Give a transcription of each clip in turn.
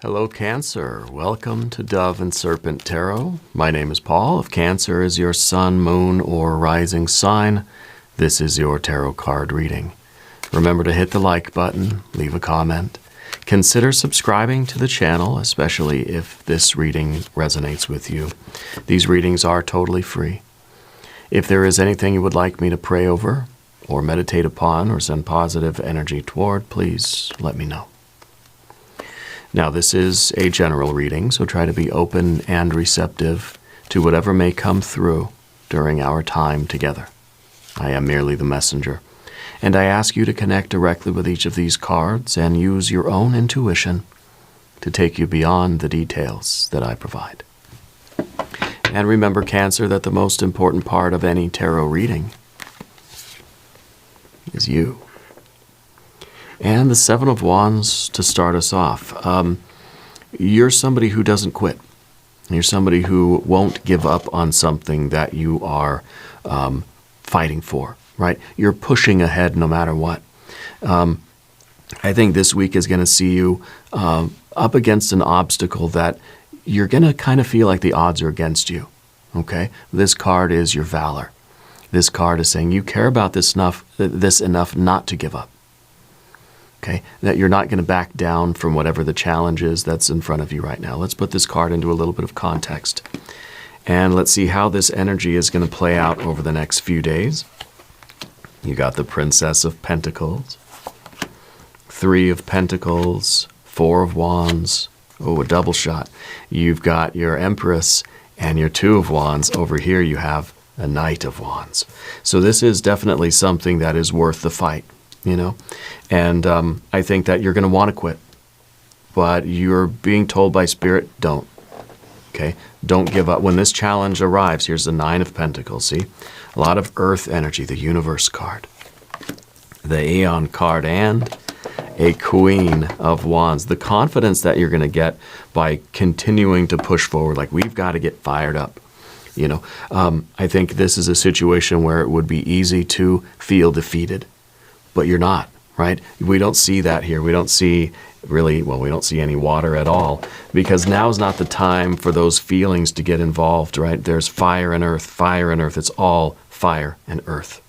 Hello, Cancer. Welcome to Dove and Serpent Tarot. My name is Paul. If Cancer is your sun, moon, or rising sign, this is your tarot card reading. Remember to hit the like button, leave a comment. Consider subscribing to the channel, especially if this reading resonates with you. These readings are totally free. If there is anything you would like me to pray over, or meditate upon, or send positive energy toward, please let me know. Now, this is a general reading, so try to be open and receptive to whatever may come through during our time together. I am merely the messenger, and I ask you to connect directly with each of these cards and use your own intuition to take you beyond the details that I provide. And remember, Cancer, that the most important part of any tarot reading is you. And the Seven of Wands to start us off. You're somebody who doesn't quit. You're somebody who won't give up on something that you are fighting for, right? You're pushing ahead no matter what. I think this week is going to see you up against an obstacle that you're going to kind of feel like the odds are against you, okay? This card is your valor. This card is saying you care about this enough not to give up. Okay, that you're not going to back down from whatever the challenge is that's in front of you right now. Let's put this card into a little bit of context. And let's see how this energy is going to play out over the next few days. You got the Princess of Pentacles, Three of Pentacles, Four of Wands. Oh, a double shot. You've got your Empress and your Two of Wands. Over here you have a Knight of Wands. So this is definitely something that is worth the fight. You know, and I think that you're going to want to quit, but you're being told by Spirit, don't. Okay, don't give up. When this challenge arrives, here's the Nine of Pentacles. See, a lot of earth energy, the Universe card, the Aeon card, and a Queen of Wands. The confidence that you're going to get by continuing to push forward, like we've got to get fired up. You know, I think this is a situation where it would be easy to feel defeated. But you're not, right? We don't see that here. We don't see really, well, we don't see any water at all, because now's not the time for those feelings to get involved, right? There's fire and earth, fire and earth. It's all fire and earth.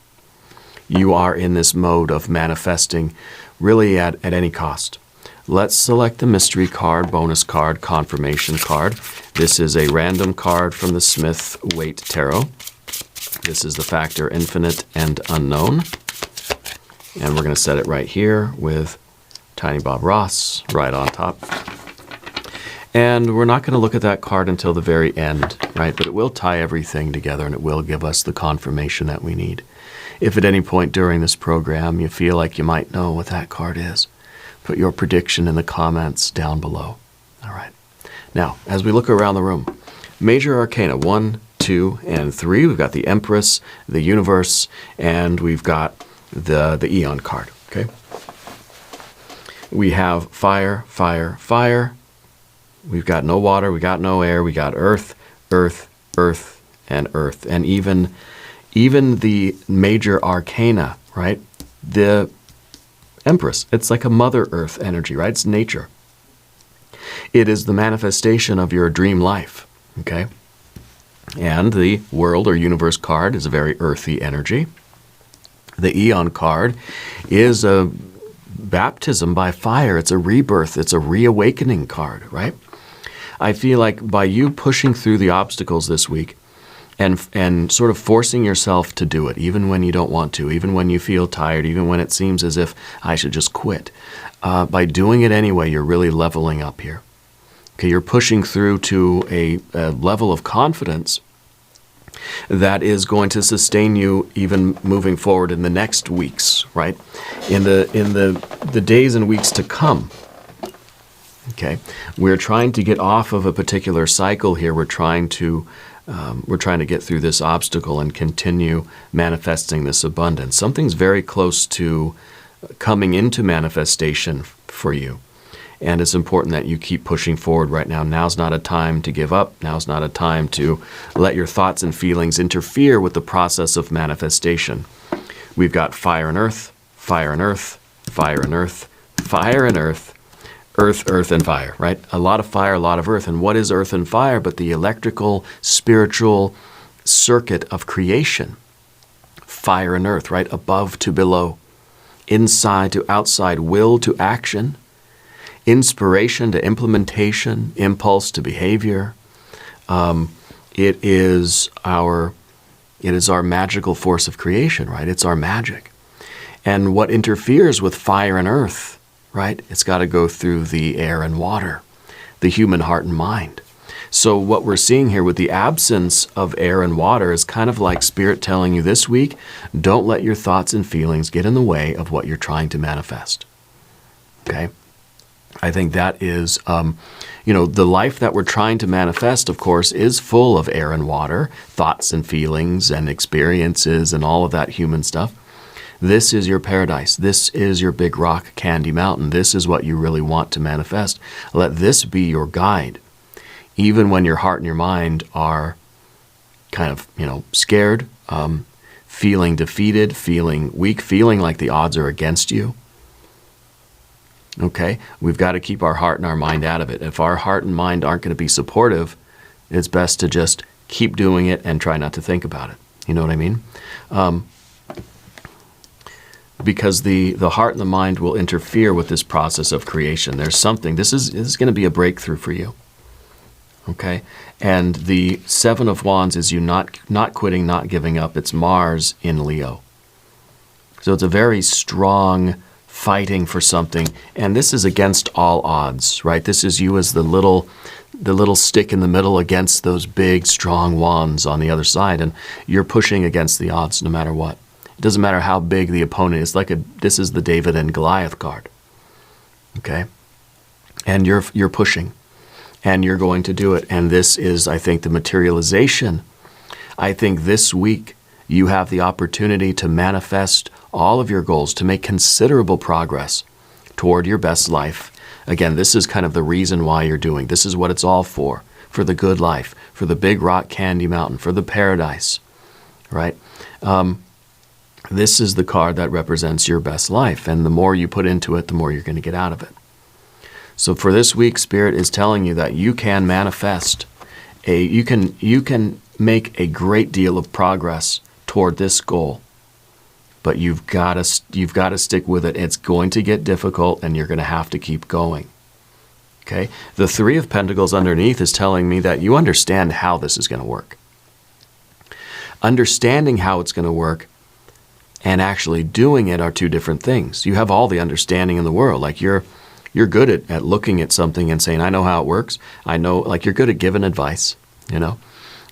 You are in this mode of manifesting really at any cost. Let's select the mystery card, bonus card, confirmation card. This is a random card from the Smith-Waite Tarot. This is the factor infinite and unknown. And we're going to set it right here with Tiny Bob Ross right on top. And we're not going to look at that card until the very end, right? But it will tie everything together and it will give us the confirmation that we need. If at any point during this program you feel like you might know what that card is, put your prediction in the comments down below. All right. Now, as we look around the room, major arcana 1, 2, and 3. We've got the Empress, the Universe, and we've got the Aeon card, okay? We have fire, fire, fire. We've got no water, we got no air, we got earth, earth, earth, and earth. And even the major arcana, right? The Empress, it's like a Mother Earth energy, right? It's nature. It is the manifestation of your dream life, okay? And the World or Universe card is a very earthy energy. The Aeon card is a baptism by fire. It's a rebirth. It's a reawakening card, right? I feel like by you pushing through the obstacles this week and sort of forcing yourself to do it, even when you don't want to, even when you feel tired, even when it seems as if I should just quit, by doing it anyway, you're really leveling up here. Okay, you're pushing through to a level of confidence that is going to sustain you even moving forward in the next weeks, right? In the days and weeks to come. Okay, we're trying to get off of a particular cycle here. We're trying to get through this obstacle and continue manifesting this abundance. Something's very close to coming into manifestation for you. And it's important that you keep pushing forward right now. Now's not a time to give up. Now's not a time to let your thoughts and feelings interfere with the process of manifestation. We've got fire and earth, fire and earth, fire and earth, fire and earth, Earth, earth, and fire, right? A lot of fire, a lot of earth. And what is earth and fire but the electrical, spiritual circuit of creation? Fire and earth, right? Above to below, inside to outside, will to action, inspiration to implementation, impulse to behavior. It is our magical force of creation, right? It's our magic. And what interferes with fire and earth, right? It's got to go through the air and water, the human heart and mind. So what we're seeing here with the absence of air and water is kind of like Spirit telling you this week, don't let your thoughts and feelings get in the way of what you're trying to manifest. Okay? I think that is, the life that we're trying to manifest, of course, is full of air and water, thoughts and feelings and experiences and all of that human stuff. This is your paradise. This is your big rock candy mountain. This is what you really want to manifest. Let this be your guide. Even when your heart and your mind are kind of, scared, feeling defeated, feeling weak, feeling like the odds are against you. Okay? We've got to keep our heart and our mind out of it. If our heart and mind aren't going to be supportive, it's best to just keep doing it and try not to think about it. You know what I mean? Because the heart and the mind will interfere with this process of creation. There's something, this is going to be a breakthrough for you. Okay? And the Seven of Wands is you not quitting, not giving up. It's Mars in Leo. So it's a very strong fighting for something. And this is against all odds, right? This is you as the little stick in the middle against those big, strong wands on the other side. And you're pushing against the odds no matter what. It doesn't matter how big the opponent is. This is the David and Goliath card. Okay? And you're pushing. And you're going to do it. And this is, I think, the materialization. I think this week you have the opportunity to manifest all of your goals, to make considerable progress toward your best life. Again, this is kind of the reason why you're doing. This is what it's all for the good life, for the big rock candy mountain, for the paradise, right? This is the card that represents your best life. And the more you put into it, the more you're going to get out of it. So for this week, Spirit is telling you that you can manifest you can make a great deal of progress toward this goal. But you've got to stick with it. It's going to get difficult and you're going to have to keep going. Okay? The Three of Pentacles underneath is telling me that you understand how this is going to work. Understanding how it's going to work and actually doing it are two different things. You have all the understanding in the world. Like you're good at looking at something and saying, I know how it works. I know, like you're good at giving advice,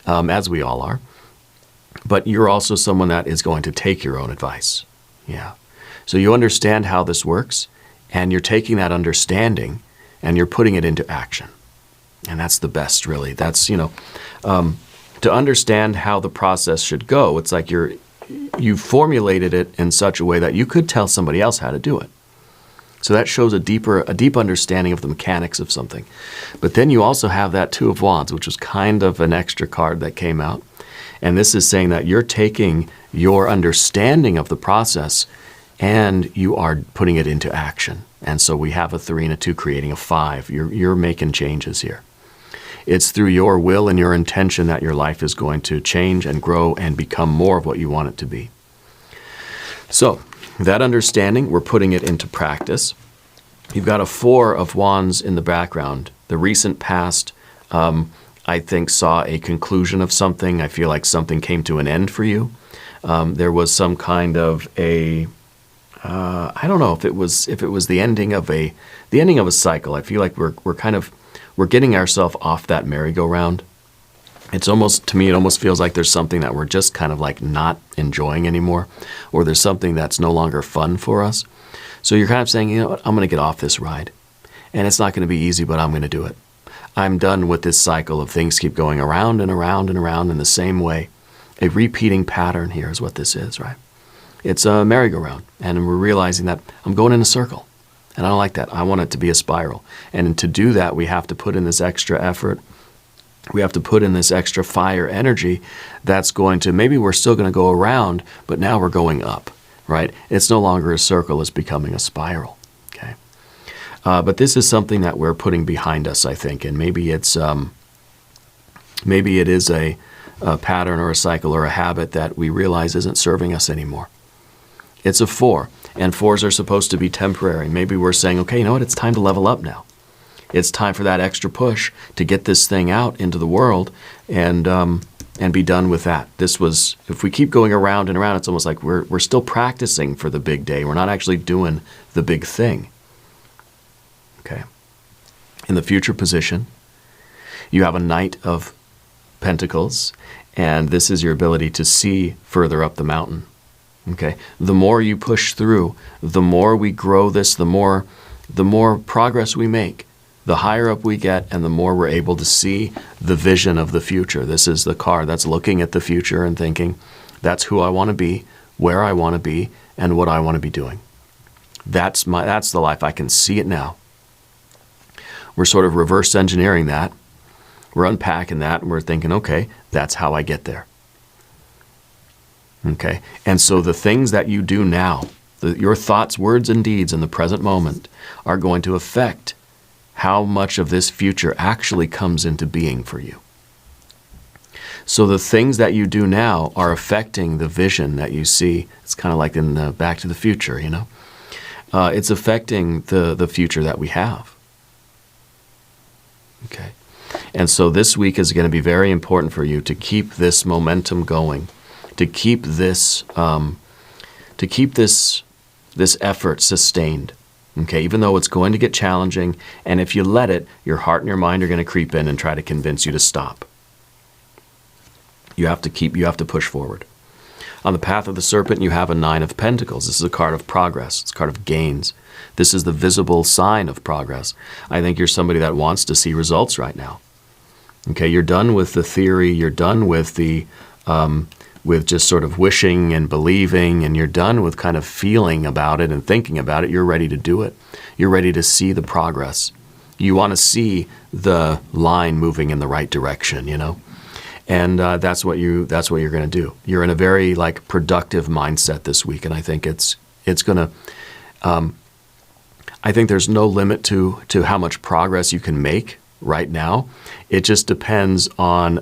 as we all are. But you're also someone that is going to take your own advice. Yeah. So you understand how this works, and you're taking that understanding and you're putting it into action. And that's the best, really. That's, to understand how the process should go, it's like you've formulated it in such a way that you could tell somebody else how to do it. So that shows a deep understanding of the mechanics of something. But then you also have that Two of Wands, which was kind of an extra card that came out. And this is saying that you're taking your understanding of the process and you are putting it into action. And so we have a 3 and a 2 creating a 5. You're making changes here. It's through your will and your intention that your life is going to change and grow and become more of what you want it to be. So that understanding, we're putting it into practice. You've got a 4 of Wands in the background. The recent past, I think, saw a conclusion of something. I feel like something came to an end for you. There was some kind of I don't know if it was the ending of a cycle. I feel like we're getting ourselves off that merry-go-round. It's almost, to me, it almost feels like there's something that we're just kind of like not enjoying anymore, or there's something that's no longer fun for us. So you're kind of saying, you know what, I'm going to get off this ride. And it's not going to be easy, but I'm going to do it. I'm done with this cycle of things keep going around and around and around in the same way. A repeating pattern here is what this is, right? It's a merry-go-round, and we're realizing that I'm going in a circle, and I don't like that. I want it to be a spiral. And to do that, we have to put in this extra effort. We have to put in this extra fire energy that's going to, maybe we're still going to go around, but now we're going up, right? It's no longer a circle, it's becoming a spiral, okay? But this is something that we're putting behind us, I think, and maybe it is a pattern or a cycle or a habit that we realize isn't serving us anymore. It's a 4, and 4s are supposed to be temporary. Maybe we're saying, okay, you know what, it's time to level up now. It's time for that extra push to get this thing out into the world and be done with that. If we keep going around and around, it's almost like we're still practicing for the big day. We're not actually doing the big thing. Okay. In the future position, you have a Knight of Pentacles, and this is your ability to see further up the mountain. Okay. The more you push through, the more we grow this, the more progress we make. The higher up we get, and the more we're able to see the vision of the future. This is the card that's looking at the future and thinking, that's who I want to be, where I want to be, and what I want to be doing. That's the life. I can see it now. We're sort of reverse engineering that. We're unpacking that, and we're thinking, okay, that's how I get there. Okay? And so the things that you do now, your thoughts, words, and deeds in the present moment are going to affect how much of this future actually comes into being for you. So the things that you do now are affecting the vision that you see. It's kind of like in the Back to the Future, you know? It's affecting the future that we have. Okay. And so this week is going to be very important for you to keep this momentum going, to keep this effort sustained. Okay, even though it's going to get challenging, and if you let it, your heart and your mind are going to creep in and try to convince you to stop. You have to push forward. On the path of the serpent, you have a 9 of Pentacles. This is a card of progress. It's a card of gains. This is the visible sign of progress. I think you're somebody that wants to see results right now. Okay, you're done with the theory. You're done with with just sort of wishing and believing, and you're done with kind of feeling about it and thinking about it. You're ready to do it. You're ready to see the progress. You want to see the line moving in the right direction, you know? And that's what you're going to do. You're in a very productive mindset this week, and I think it's going to. I think there's no limit to how much progress you can make right now. It just depends on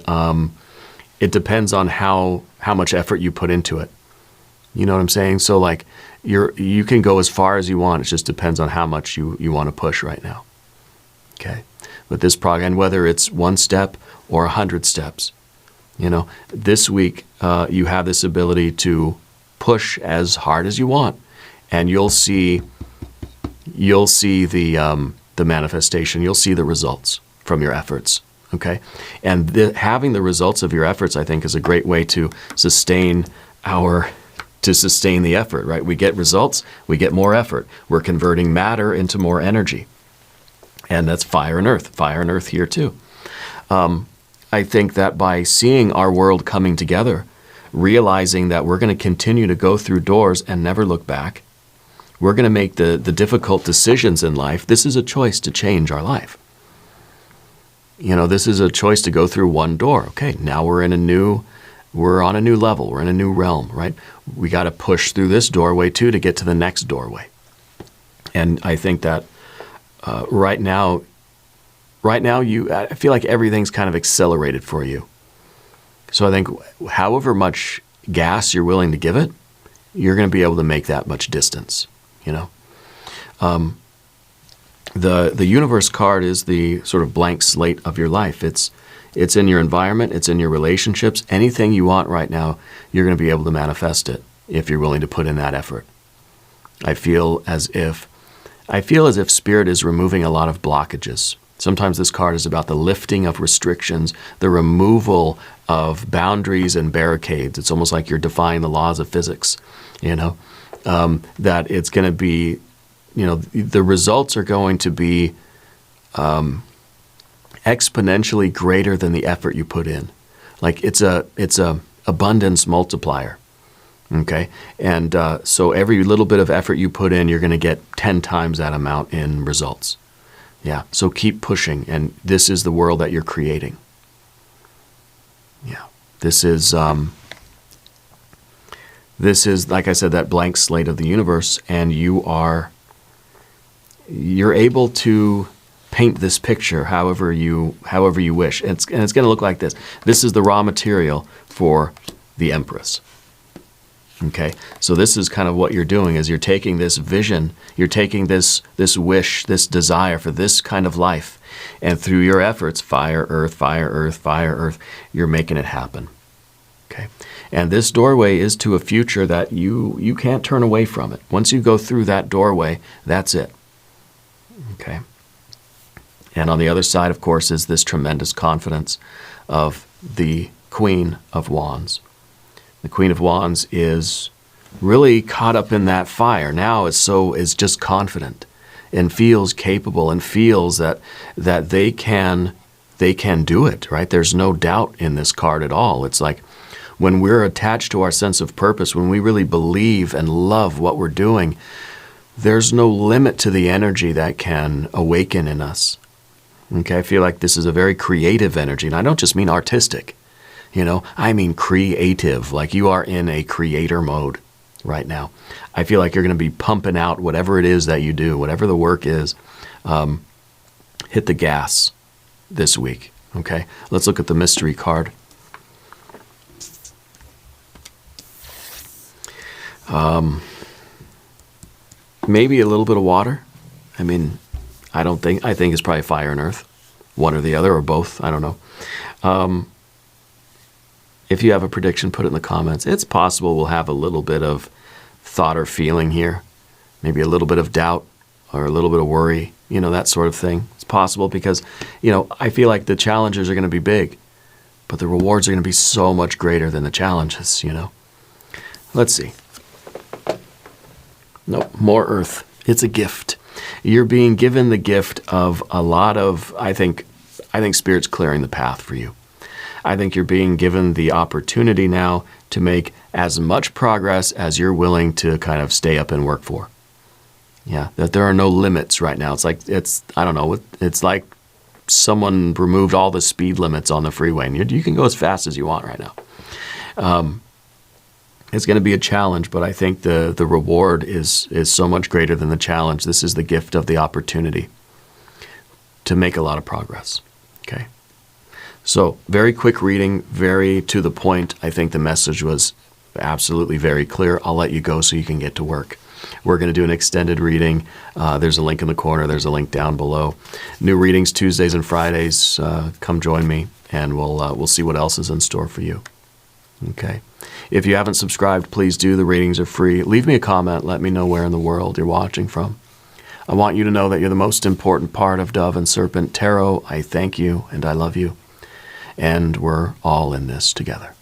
how much effort you put into it. You know what I'm saying? So you can go as far as you want. It just depends on how much you want to push right now. Okay, but this and whether it's 1 step or 100 steps. You know, this week you have this ability to push as hard as you want, and you'll see the manifestation. You'll see the results from your efforts. Okay, and having the results of your efforts, I think, is a great way to sustain the effort. Right? We get results, we get more effort. We're converting matter into more energy, and that's fire and earth. Fire and earth here too. I think that by seeing our world coming together, realizing that we're going to continue to go through doors and never look back, we're going to make the difficult decisions in life. This is a choice to change our life. You know, this is a choice to go through one door. Okay, now we're on a new level. We're in a new realm, right? We got to push through this doorway too to get to the next doorway. And I think that right now, I feel like everything's kind of accelerated for you. So I think however much gas you're willing to give it, you're going to be able to make that much distance, you know. The universe card is the sort of blank slate of your life. It's in your environment, it's in your relationships. Anything you want right now, you're going to be able to manifest it if you're willing to put in that effort. I feel as if Spirit is removing a lot of blockages. Sometimes this card is about the lifting of restrictions, the removal of boundaries and barricades. It's almost like you're defying the laws of physics, you know, that it's going to be, you know, the results are going to be exponentially greater than the effort you put in. Like it's a abundance multiplier. Okay, and so every little bit of effort you put in, you're going to get 10 times that amount in results. Yeah, so keep pushing, and this is the world that you're creating. Yeah, this is like I said, that blank slate of the universe, and you are you're able to paint this picture however you wish. And it's going to look like this. This is the raw material for the Empress. Okay, so this is kind of what you're doing, is you're taking this vision, you're taking this wish, this desire for this kind of life, and through your efforts, fire, earth, fire, earth, fire, earth, you're making it happen. Okay, and this doorway is to a future that you can't turn away from it. Once you go through that doorway, that's it. Okay, and on the other side, of course, is this tremendous confidence of the Queen of Wands. The Queen of Wands is really caught up in that fire. Now is just confident and feels capable and feels that they can do it, right? There's no doubt in this card at all. It's like when we're attached to our sense of purpose, when we really believe and love what we're doing, there's no limit to the energy that can awaken in us. Okay, I feel like this is a very creative energy, and I don't just mean artistic. I mean creative, like you are in a creator mode right now. I feel like you're going to be pumping out whatever it is that you do, whatever the work is. Hit the gas this week, okay? Let's look at the mystery card. Maybe a little bit of water. I think it's probably fire and earth. One or the other, or both, I don't know. If you have a prediction, put it in the comments. It's possible we'll have a little bit of thought or feeling here. Maybe a little bit of doubt or a little bit of worry, that sort of thing. It's possible because, I feel like the challenges are going to be big, but the rewards are going to be so much greater than the challenges, Let's see. Nope, more earth. It's a gift. You're being given the gift of a lot of, I think Spirit's clearing the path for you. I think you're being given the opportunity now to make as much progress as you're willing to kind of stay up and work for. Yeah, that there are no limits right now. I don't know, it's like someone removed all the speed limits on the freeway, and you can go as fast as you want right now. It's going to be a challenge, but I think the reward is so much greater than the challenge. This is the gift of the opportunity to make a lot of progress. Okay. So very quick reading, very to the point. I think the message was absolutely very clear. I'll let you go so you can get to work. We're going to do an extended reading. There's a link in the corner. There's a link down below. New readings Tuesdays and Fridays. Come join me, and we'll see what else is in store for you. Okay. If you haven't subscribed, please do. The readings are free. Leave me a comment. Let me know where in the world you're watching from. I want you to know that you're the most important part of Dove and Serpent Tarot. I thank you, and I love you. And we're all in this together.